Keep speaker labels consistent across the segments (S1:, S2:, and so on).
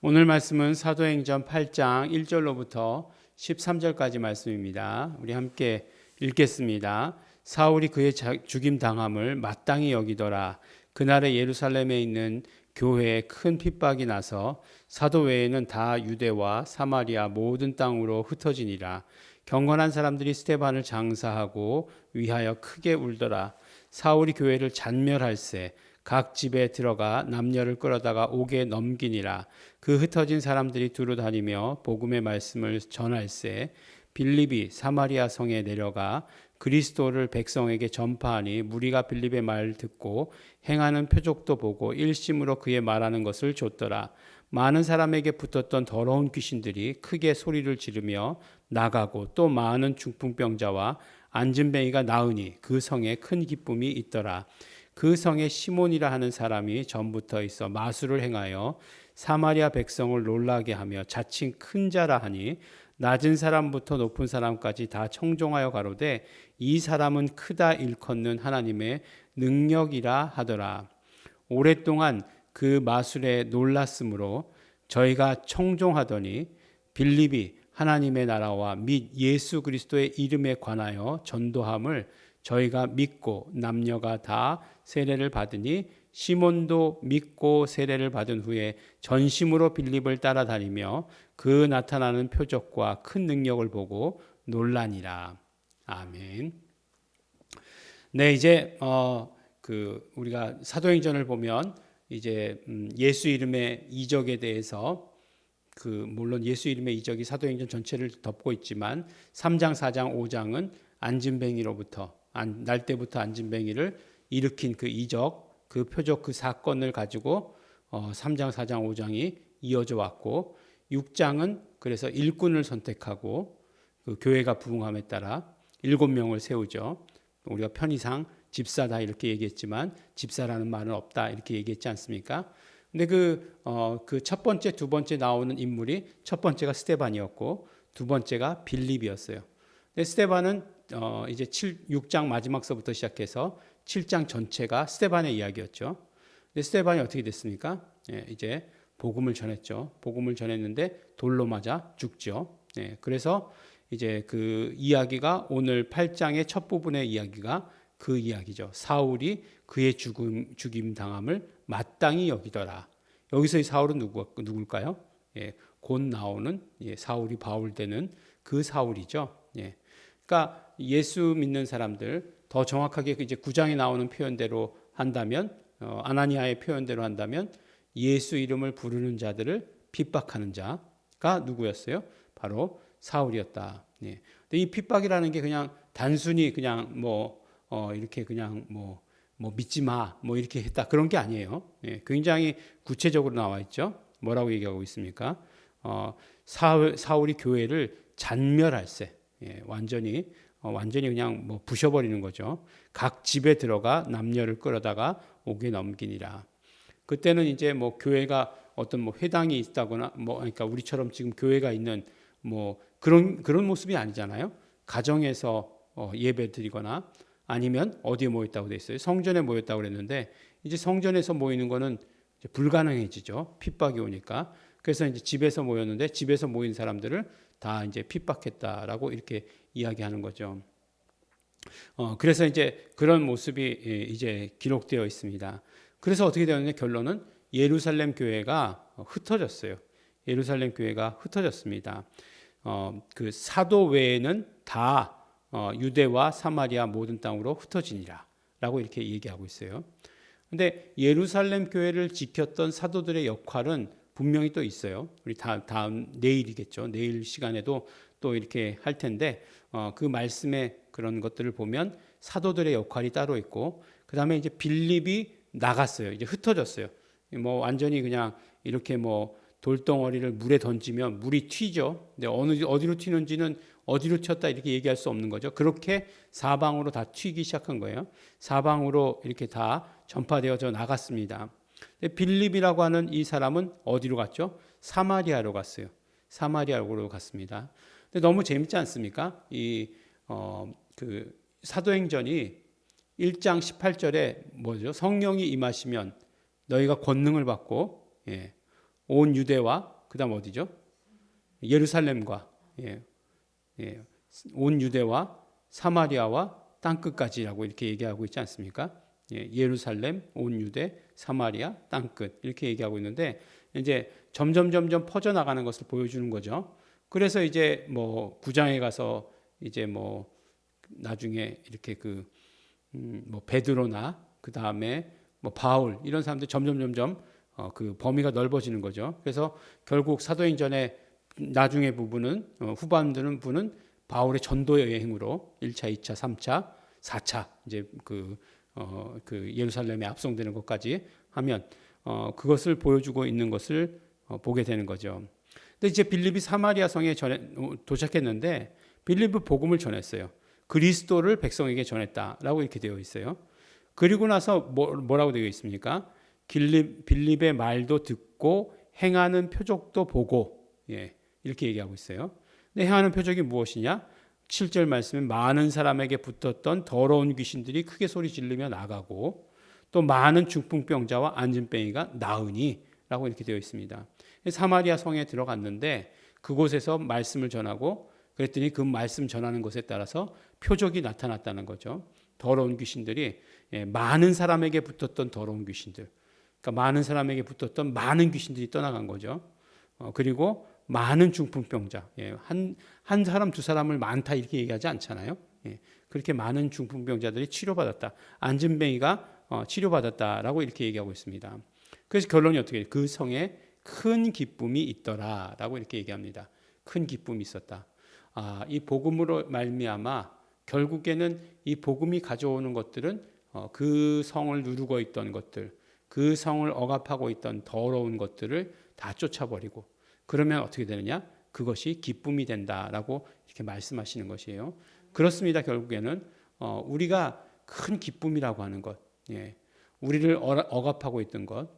S1: 오늘 말씀은 사도행전 8장 1절로부터 13절까지 말씀입니다. 우리 함께 읽겠습니다. 사울이 그의 죽임 당함을 마땅히 여기더라. 그날에 예루살렘에 있는 교회에 큰 핍박이 나서 사도 외에는 다 유대와 사마리아 모든 땅으로 흩어지니라. 경건한 사람들이 스데반을 장사하고 위하여 크게 울더라. 사울이 교회를 잔멸할세 각 집에 들어가 남녀를 끌어다가 옥에 넘기니라. 그 흩어진 사람들이 두루 다니며 복음의 말씀을 전할세 빌립이 사마리아 성에 내려가 그리스도를 백성에게 전파하니 무리가 빌립의 말을 듣고 행하는 표적도 보고 일심으로 그의 말하는 것을 좇더라. 많은 사람에게 붙었던 더러운 귀신들이 크게 소리를 지르며 나가고 또 많은 중풍병자와 안진뱅이가 나으니 그 성에 큰 기쁨이 있더라. 그 성에 시몬이라 하는 사람이 전부터 있어 마술을 행하여 사마리아 백성을 놀라게 하며 자칭 큰 자라 하니 낮은 사람부터 높은 사람까지 다 청종하여 가로되 이 사람은 크다 일컫는 하나님의 능력이라 하더라. 오랫동안 그 마술에 놀랐으므로 저희가 청종하더니 빌립이 하나님의 나라와 및 예수 그리스도의 이름에 관하여 전도함을 저희가 믿고 남녀가 다 세례를 받으니 시몬도 믿고 세례를 받은 후에 전심으로 빌립을 따라다니며 그 나타나는 표적과 큰 능력을 보고 놀라니라. 아멘. 네, 이제 우리가 사도행전을 보면 이제 예수 이름의 이적에 대해서 물론 예수 이름의 이적이 사도행전 전체를 덮고 있지만 3장, 4장, 5장은 안진뱅이로부터 날 때부터 안진뱅이를 일으킨 그 이적, 그 표적, 그 사건을 가지고 3장, 4장, 5장이 이어져 왔고 6장은 그래서 일꾼을 선택하고 그 교회가 부흥함에 따라 7명을 세우죠. 우리가 편의상 집사다 이렇게 얘기했지만 집사라는 말은 없다 이렇게 얘기했지 않습니까? 근데 그 첫 번째, 두 번째 나오는 인물이 첫 번째가 스데반이었고 두 번째가 빌립이었어요. 근데 스데반은 이제 6장 마지막서부터 시작해서 7장 전체가 스데반의 이야기였죠. 근데 스데반이 어떻게 됐습니까? 이제 복음을 전했죠. 복음을 전했는데 돌로 맞아 죽죠. 그래서 이제 그 이야기가 오늘 8장의 첫 부분의 이야기가 그 이야기죠. 사울이 그의 죽임 당함을 마땅히 여기더라. 여기서의 사울은 누굴까요? 곧 나오는 사울이 바울 되는 그 사울이죠. 그러니까 예수 믿는 사람들 더 정확하게 이제 9장에 나오는 표현대로 한다면 아나니아의 표현대로 한다면 예수 이름을 부르는 자들을 핍박하는 자가 누구였어요? 바로 사울이었다. 근데 이 핍박이라는 게 그냥 단순히 그냥 이렇게 그냥 믿지 마 이렇게 했다 그런 게 아니에요. 굉장히 구체적으로 나와 있죠. 뭐라고 얘기하고 있습니까? 사울이 교회를 잔멸할세. 완전히 그냥 부셔버리는 거죠. 각 집에 들어가 남녀를 끌어다가 옥에 넘기니라. 그때는 이제 교회가 어떤 회당이 있다거나 그러니까 우리처럼 지금 교회가 있는 그런 모습이 아니잖아요. 가정에서 예배 드리거나 아니면 어디에 모였다고 돼 있어요? 성전에 모였다고 그랬는데 이제 성전에서 모이는 거는 이제 불가능해지죠. 핍박이 오니까. 그래서 이제 집에서 모였는데 집에서 모인 사람들을 다 이제 핍박했다라고 이렇게 이야기하는 거죠. 그래서 이제 그런 모습이 이제 기록되어 있습니다. 그래서 어떻게 되었느냐 결론은 예루살렘 교회가 흩어졌어요. 예루살렘 교회가 흩어졌습니다. 그 사도 외에는 다 유대와 사마리아 모든 땅으로 흩어지니라 라고 이렇게 얘기하고 있어요. 근데 예루살렘 교회를 지켰던 사도들의 역할은 분명히 또 있어요. 우리 다음 내일이겠죠. 내일 시간에도 또 이렇게 할 텐데 그 말씀의 그런 것들을 보면 사도들의 역할이 따로 있고 그다음에 이제 빌립이 나갔어요. 이제 흩어졌어요. 완전히 그냥 이렇게 돌덩어리를 물에 던지면 물이 튀죠. 근데 어디로 튀는지는 어디로 튀었다 이렇게 얘기할 수 없는 거죠. 그렇게 사방으로 다 튀기 시작한 거예요. 사방으로 이렇게 다 전파되어져 나갔습니다. 빌립이라고 하는 이 사람은 어디로 갔죠? 사마리아로 갔어요. 사마리아로 갔습니다. 근데 너무 재밌지 않습니까? 그 사도행전이 1장 18절에 뭐죠? 성령이 임하시면 너희가 권능을 받고 온 유대와 그다음 어디죠? 예루살렘과 예, 예, 온 유대와 사마리아와 땅끝까지라고 이렇게 얘기하고 있지 않습니까? 예, 예루살렘, 온 유대, 사마리아, 땅끝 이렇게 얘기하고 있는데 이제 점점 퍼져나가는 것을 보여주는 거죠. 그래서 이제 뭐 9장에 가서 이제 뭐 나중에 이렇게 뭐 베드로나 그 다음에 뭐 바울 이런 사람들 점점 그 범위가 넓어지는 거죠. 그래서 결국 사도행전의 나중에 부분은 후반부는 바울의 전도 여행으로 1차, 2차, 3차, 4차 이제 그 예루살렘에 압송되는 것까지 하면 그것을 보여주고 있는 것을 보게 되는 거죠. 근데 이제 빌립이 사마리아 성에 도착했는데 빌립이 복음을 전했어요. 그리스도를 백성에게 전했다라고 이렇게 되어 있어요. 그리고 나서 뭐라고 되어 있습니까? 빌립의 말도 듣고 행하는 표적도 보고 이렇게 얘기하고 있어요. 근데 행하는 표적이 무엇이냐? 7절 말씀에 많은 사람에게 붙었던 더러운 귀신들이 크게 소리 지르며 나가고 또 많은 중풍병자와 안진뱅이가 나으니 라고 이렇게 되어 있습니다. 사마리아 성에 들어갔는데 그곳에서 말씀을 전하고 그랬더니 그 말씀 전하는 것에 따라서 표적이 나타났다는 거죠. 더러운 귀신들이 많은 사람에게 붙었던 더러운 귀신들, 그러니까 많은 사람에게 붙었던 많은 귀신들이 떠나간 거죠. 그리고 많은 중풍병자, 한 사람 두 사람을 많다 이렇게 얘기하지 않잖아요. 그렇게 많은 중풍병자들이 치료받았다. 안진뱅이가 치료받았다라고 이렇게 얘기하고 있습니다. 그래서 결론이 어떻게 돼요? 그 성에 큰 기쁨이 있더라라고 이렇게 얘기합니다. 큰 기쁨이 있었다. 이 복음으로 말미암아 결국에는 이 복음이 가져오는 것들은 그 성을 누르고 있던 것들, 그 성을 억압하고 있던 더러운 것들을 다 쫓아버리고 그러면 어떻게 되느냐? 그것이 기쁨이 된다라고 이렇게 말씀하시는 것이에요. 그렇습니다. 결국에는 우리가 큰 기쁨이라고 하는 것, 우리를 억압하고 있던 것,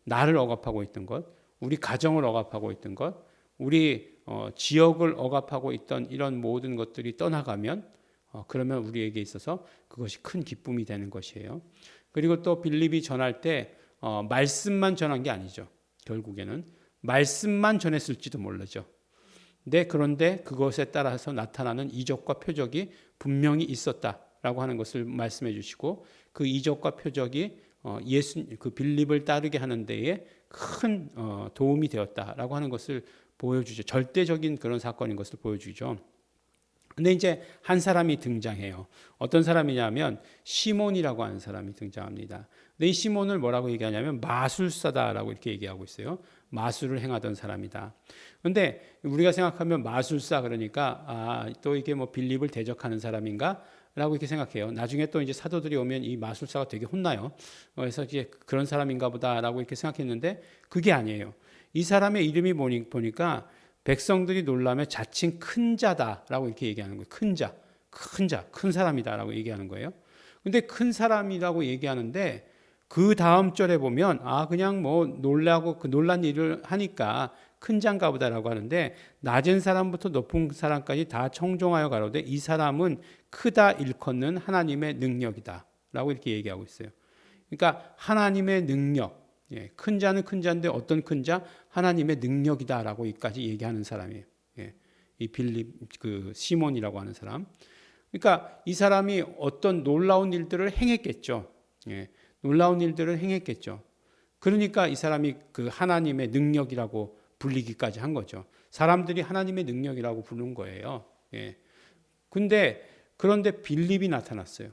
S1: 나를 억압하고 있던 것, 우리 가정을 억압하고 있던 것, 우리 지역을 억압하고 있던 이런 모든 것들이 떠나가면 그러면 우리에게 있어서 그것이 큰 기쁨이 되는 것이에요. 그리고 또 빌립이 전할 때 말씀만 전한 게 아니죠. 결국에는 말씀만 전했을지도 모르죠. 그런데 그것에 따라서 나타나는 이적과 표적이 분명히 있었다라고 하는 것을 말씀해 주시고 그 이적과 표적이 그 빌립을 따르게 하는 데에 큰 도움이 되었다라고 하는 것을 보여주죠. 절대적인 그런 사건인 것을 보여주죠. 근데 이제 한 사람이 등장해요. 어떤 사람이냐면 시몬이라고 하는 사람이 등장합니다. 근데 이 시몬을 뭐라고 얘기하냐면 마술사다라고 이렇게 얘기하고 있어요. 마술을 행하던 사람이다. 근데 우리가 생각하면 마술사 그러니까 또 이게 뭐 빌립을 대적하는 사람인가? 라고 이렇게 생각해요. 나중에 또 이제 사도들이 오면 이 마술사가 되게 혼나요. 그래서 이제 그런 사람인가 보다라고 이렇게 생각했는데 그게 아니에요. 이 사람의 이름이 보니까 백성들이 놀라며 자칭 큰 자다라고 이렇게 얘기하는 거예요. 큰 사람이다라고 얘기하는 거예요. 근데 큰 사람이라고 얘기하는데 그 다음 절에 보면 그냥 뭐 놀라고 그 놀란 일을 하니까 큰 자인가 보다라고 하는데 낮은 사람부터 높은 사람까지 다 청종하여 가로되 이 사람은 크다 일컫는 하나님의 능력이다라고 이렇게 얘기하고 있어요. 그러니까 하나님의 능력, 큰 자는 큰 자인데 어떤 큰 자? 하나님의 능력이다라고 여기까지 얘기하는 사람이에요. 이 빌립 그 시몬이라고 하는 사람. 그러니까 이 사람이 어떤 놀라운 일들을 행했겠죠. 놀라운 일들을 행했겠죠. 그러니까 이 사람이 그 하나님의 능력이라고 불리기까지 한 거죠. 사람들이 하나님의 능력이라고 부르는 거예요. 그런데 빌립이 나타났어요.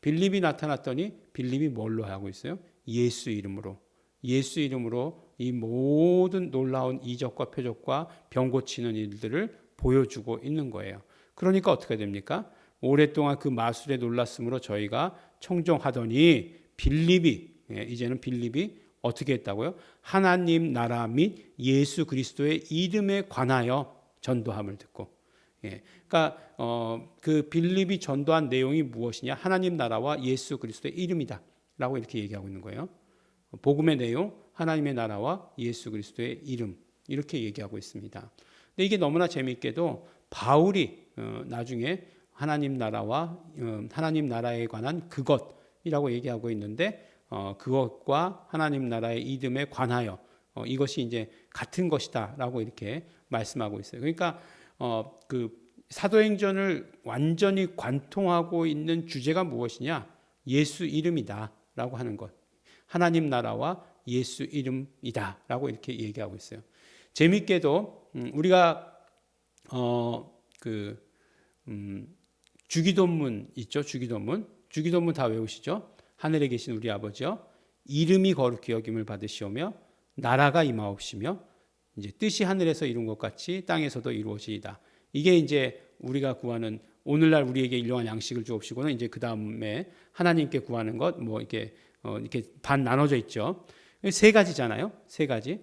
S1: 빌립이 나타났더니 빌립이 뭘로 하고 있어요? 예수 이름으로 이 모든 놀라운 이적과 표적과 병 고치는 일들을 보여주고 있는 거예요. 그러니까 어떻게 됩니까? 오랫동안 그 마술에 놀랐으므로 저희가 청종하더니 이제는 빌립이 어떻게 했다고요? 하나님 나라 및 예수 그리스도의 이름에 관하여 전도함을 듣고, 그러니까 그 빌립이 전도한 내용이 무엇이냐? 하나님 나라와 예수 그리스도의 이름이다라고 이렇게 얘기하고 있는 거예요. 복음의 내용, 하나님의 나라와 예수 그리스도의 이름 이렇게 얘기하고 있습니다. 근데 이게 너무나 재미있게도 바울이 나중에 하나님 나라에 관한 그것이라고 얘기하고 있는데 그것과 하나님 나라의 이름에 관하여 이것이 이제 같은 것이다라고 이렇게 말씀하고 있어요. 그러니까 그 사도행전을 완전히 관통하고 있는 주제가 무엇이냐? 예수 이름이다라고 하는 것. 하나님 나라와 예수 이름이다라고 이렇게 얘기하고 있어요. 재밌게도 우리가 주기도문 있죠. 주기도문 다 외우시죠? 하늘에 계신 우리 아버지여 이름이 거룩히 여김을 받으시오며 나라가 임하옵시며 이제 뜻이 하늘에서 이룬 것 같이 땅에서도 이루어지이다. 이게 이제 우리가 구하는 오늘날 우리에게 일용할 양식을 주옵시고는 이제 그 다음에 하나님께 구하는 것 뭐 이렇게 반 나눠져 있죠. 세 가지잖아요. 세 가지.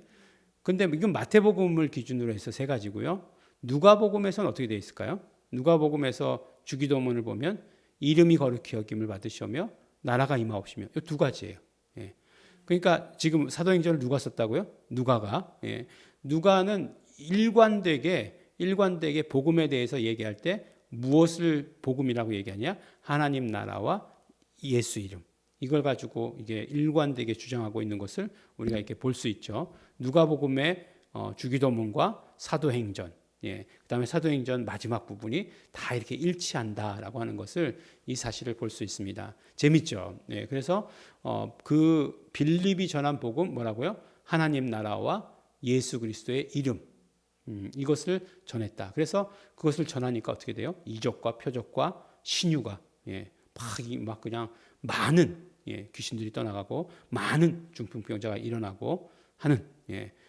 S1: 근데 이건 마태복음을 기준으로 해서 세 가지고요. 누가복음에서는 어떻게 되어 있을까요? 누가복음에서 주기도문을 보면 이름이 거룩히 여김을 받으시오며 나라가 임하옵시며 이 두 가지예요. 예. 그러니까 지금 사도행전을 누가 썼다고요? 누가가. 예. 누가는 일관되게 복음에 대해서 얘기할 때 무엇을 복음이라고 얘기하냐? 하나님 나라와 예수 이름. 이걸 가지고 이게 일관되게 주장하고 있는 것을 우리가 이렇게 볼 수 있죠. 누가복음의 주기도문과 사도행전, 그다음에 사도행전 마지막 부분이 다 이렇게 일치한다라고 하는 것을 이 사실을 볼 수 있습니다. 재밌죠. 그래서 그 빌립이 전한 복음 뭐라고요? 하나님 나라와 예수 그리스도의 이름. 이것을 전했다. 그래서 그것을 전하니까 어떻게 돼요? 이적과 표적과 신유가 막 그냥 많은 귀신들이 떠나가고 많은 중풍병자가 일어나고 하는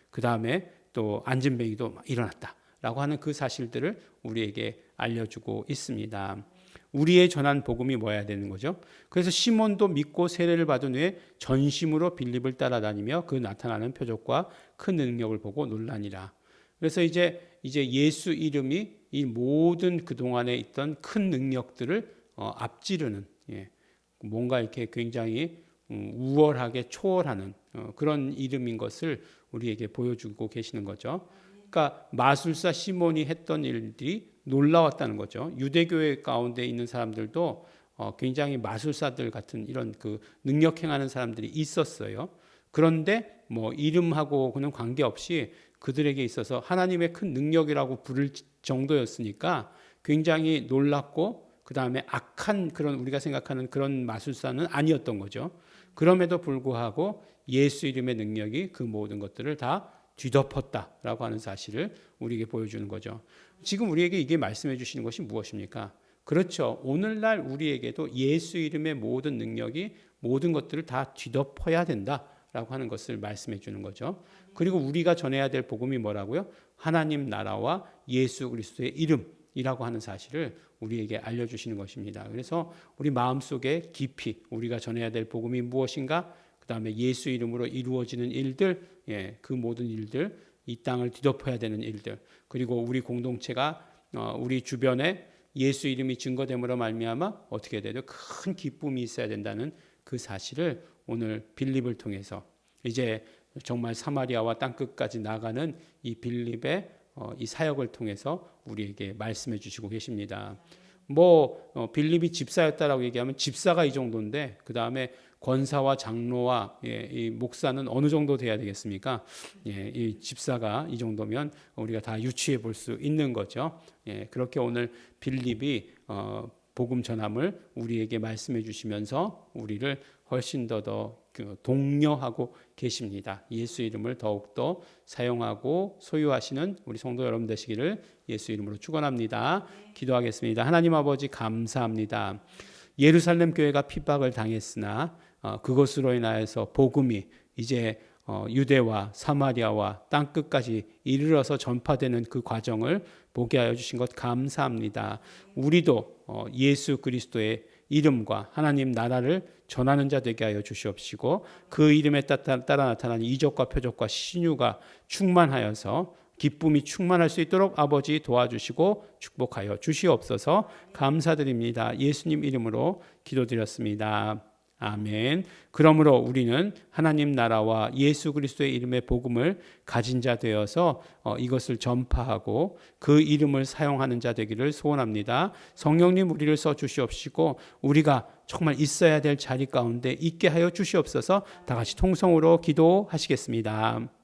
S1: 그 다음에 또 안진뱅이도 일어났다라고 하는 그 사실들을 우리에게 알려주고 있습니다. 우리의 전한 복음이 뭐야 되는 거죠? 그래서 시몬도 믿고 세례를 받은 후에 전심으로 빌립을 따라다니며 그 나타나는 표적과 큰 능력을 보고 놀라니라. 그래서 이제 예수 이름이 이 모든 그동안에 있던 큰 능력들을 앞지르는 뭔가 이렇게 굉장히 우월하게 초월하는 그런 이름인 것을 우리에게 보여주고 계시는 거죠. 그러니까 마술사 시몬이 했던 일들이 놀라웠다는 거죠. 유대교회 가운데 있는 사람들도 굉장히 마술사들 같은 이런 그 능력 행하는 사람들이 있었어요. 그런데 뭐 이름하고는 관계없이 그들에게 있어서 하나님의 큰 능력이라고 부를 정도였으니까 굉장히 놀랍고 그 다음에 악한 그런 우리가 생각하는 그런 마술사는 아니었던 거죠. 그럼에도 불구하고 예수 이름의 능력이 그 모든 것들을 다 뒤덮었다라고 하는 사실을 우리에게 보여주는 거죠. 지금 우리에게 이게 말씀해 주시는 것이 무엇입니까? 그렇죠. 오늘날 우리에게도 예수 이름의 모든 능력이 모든 것들을 다 뒤덮어야 된다라고 하는 것을 말씀해 주는 거죠. 그리고 우리가 전해야 될 복음이 뭐라고요? 하나님 나라와 예수 그리스도의 이름이라고 하는 사실을 우리에게 알려주시는 것입니다. 그래서 우리 마음속에 깊이 우리가 전해야 될 복음이 무엇인가? 그 다음에 예수 이름으로 이루어지는 일들, 그 모든 일들, 이 땅을 뒤덮어야 되는 일들, 그리고 우리 공동체가 우리 주변에 예수 이름이 증거됨으로 말미암아 어떻게 돼도 큰 기쁨이 있어야 된다는 그 사실을 오늘 빌립을 통해서 이제 정말 사마리아와 땅끝까지 나가는 이 빌립의 이 사역을 통해서 우리에게 말씀해 주시고 계십니다. 빌립이 집사였다라고 얘기하면 집사가 이 정도인데 그 다음에 권사와 장로와 이 목사는 어느 정도 돼야 되겠습니까? 이 집사가 이 정도면 우리가 다 유추해 볼 수 있는 거죠. 그렇게 오늘 빌립이 복음 전함을 우리에게 말씀해 주시면서 우리를 훨씬 더 독려하고 계십니다. 예수 이름을 더욱더 사용하고 소유하시는 우리 성도 여러분 되시기를 예수 이름으로 축원합니다. 기도하겠습니다. 하나님 아버지 감사합니다. 예루살렘 교회가 핍박을 당했으나 그것으로 인하여서 복음이 이제 유대와 사마리아와 땅끝까지 이르러서 전파되는 그 과정을 보게 하여 주신 것 감사합니다. 우리도 예수 그리스도의 이름과 하나님 나라를 전하는 자 되게 하여 주시옵시고 그 이름에 따라 나타나는 이적과 표적과 신유가 충만하여서 기쁨이 충만할 수 있도록 아버지 도와주시고 축복하여 주시옵소서. 감사드립니다. 예수님 이름으로 기도드렸습니다. 아멘. 그러므로 우리는 하나님 나라와 예수 그리스도의 이름의 복음을 가진 자 되어서 이것을 전파하고 그 이름을 사용하는 자 되기를 소원합니다. 성령님 우리를 써 주시옵시고 우리가 정말 있어야 될 자리 가운데 있게 하여 주시옵소서. 다 같이 통성으로 기도하시겠습니다.